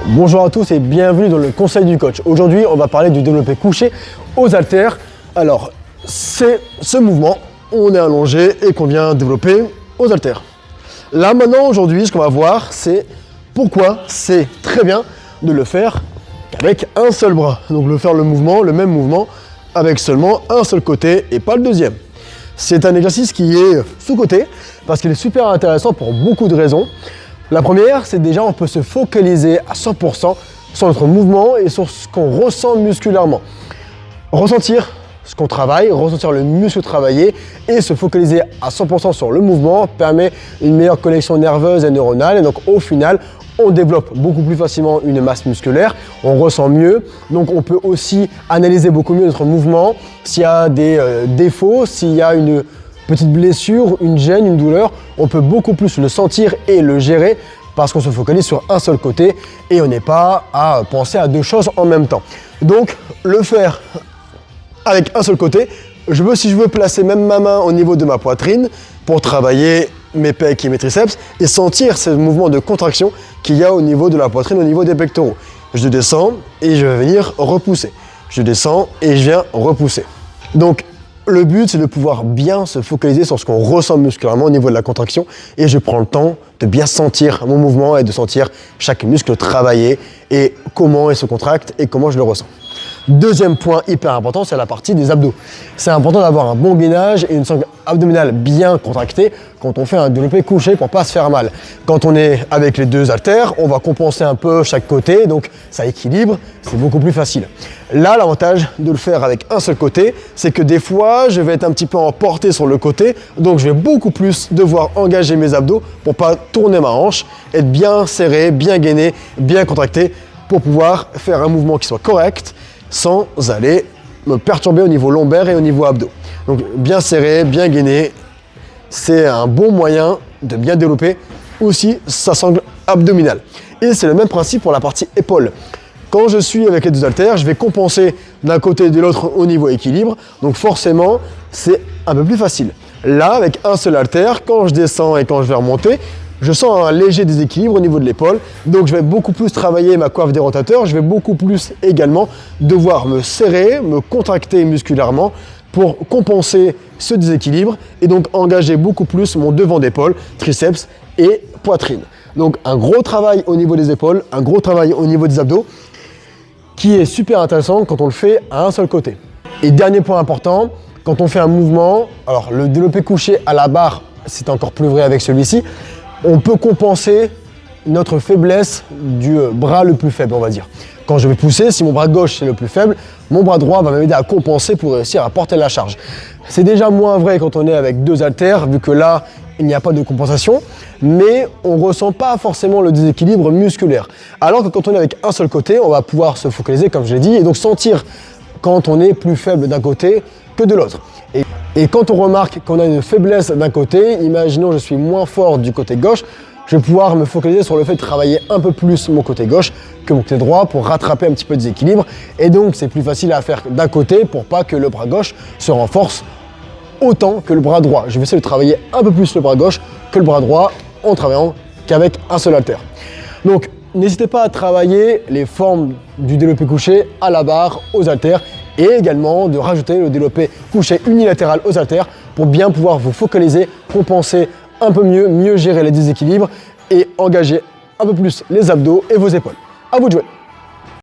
Bonjour à tous et bienvenue dans le conseil du coach. Aujourd'hui, on va parler du développé couché aux haltères. Alors, c'est ce mouvement où on est allongé et qu'on vient développer aux haltères. Là, maintenant, aujourd'hui, ce qu'on va voir, c'est pourquoi c'est très bien de le faire avec un seul bras. Donc, le même mouvement, avec seulement un seul côté et pas le deuxième. C'est un exercice qui est sous-coté parce qu'il est super intéressant pour beaucoup de raisons. La première, c'est déjà on peut se focaliser à 100% sur notre mouvement et sur ce qu'on ressent musculairement. Ressentir ce qu'on travaille, ressentir le muscle travailler et se focaliser à 100% sur le mouvement permet une meilleure connexion nerveuse et neuronale. Et donc au final, on développe beaucoup plus facilement une masse musculaire, on ressent mieux. Donc on peut aussi analyser beaucoup mieux notre mouvement, s'il y a des défauts, s'il y a une petite blessure, une gêne, une douleur, on peut beaucoup plus le sentir et le gérer parce qu'on se focalise sur un seul côté et on n'est pas à penser à deux choses en même temps. Donc, le faire avec un seul côté, si je veux placer même ma main au niveau de ma poitrine pour travailler mes pecs et mes triceps et sentir ce mouvement de contraction qu'il y a au niveau de la poitrine, au niveau des pectoraux. Je descends et je vais venir repousser. Je descends et je viens repousser. Donc, le but, c'est de pouvoir bien se focaliser sur ce qu'on ressent musculairement au niveau de la contraction et je prends le temps de bien sentir mon mouvement et de sentir chaque muscle travailler et comment il se contracte et comment je le ressens. Deuxième point hyper important, c'est la partie des abdos. C'est important d'avoir un bon gainage et une sangle abdominale bien contractée quand on fait un développé couché pour pas se faire mal. Quand on est avec les deux haltères, on va compenser un peu chaque côté, donc ça équilibre, c'est beaucoup plus facile. Là, l'avantage de le faire avec un seul côté, c'est que des fois, je vais être un petit peu emporté sur le côté, donc je vais beaucoup plus devoir engager mes abdos pour pas tourner ma hanche, être bien serré, bien gainé, bien contracté pour pouvoir faire un mouvement qui soit correct sans aller me perturber au niveau lombaire et au niveau abdos. Donc bien serré, bien gainé, c'est un bon moyen de bien développer aussi sa sangle abdominale. Et c'est le même principe pour la partie épaule. Quand je suis avec les deux haltères, je vais compenser d'un côté et de l'autre au niveau équilibre. Donc forcément, c'est un peu plus facile. Là, avec un seul haltère, quand je descends et quand je vais remonter, je sens un léger déséquilibre au niveau de l'épaule. Donc je vais beaucoup plus travailler ma coiffe des rotateurs. Je vais beaucoup plus également devoir me serrer, me contracter musculairement pour compenser ce déséquilibre et donc engager beaucoup plus mon devant d'épaule, triceps et poitrine. Donc un gros travail au niveau des épaules, un gros travail au niveau des abdos qui est super intéressant quand on le fait à un seul côté. Et dernier point important, quand on fait un mouvement, alors le développé couché à la barre, c'est encore plus vrai avec celui-ci, on peut compenser notre faiblesse du bras le plus faible, on va dire. Quand je vais pousser, si mon bras gauche est le plus faible, mon bras droit va m'aider à compenser pour réussir à porter la charge. C'est déjà moins vrai quand on est avec deux haltères, vu que là, il n'y a pas de compensation, mais on ne ressent pas forcément le déséquilibre musculaire. Alors que quand on est avec un seul côté, on va pouvoir se focaliser, comme je l'ai dit, et donc sentir quand on est plus faible d'un côté que de l'autre. Et quand on remarque qu'on a une faiblesse d'un côté, imaginons je suis moins fort du côté gauche, je vais pouvoir me focaliser sur le fait de travailler un peu plus mon côté gauche que mon côté droit pour rattraper un petit peu de déséquilibre. Et donc c'est plus facile à faire d'un côté pour pas que le bras gauche se renforce autant que le bras droit. Je vais essayer de travailler un peu plus le bras gauche que le bras droit en travaillant qu'avec un seul haltère. Donc n'hésitez pas à travailler les formes du développé couché à la barre, aux haltères et également de rajouter le développé couché unilatéral aux haltères pour bien pouvoir vous focaliser, compenser un peu mieux gérer les déséquilibres et engager un peu plus les abdos et vos épaules. À vous de jouer!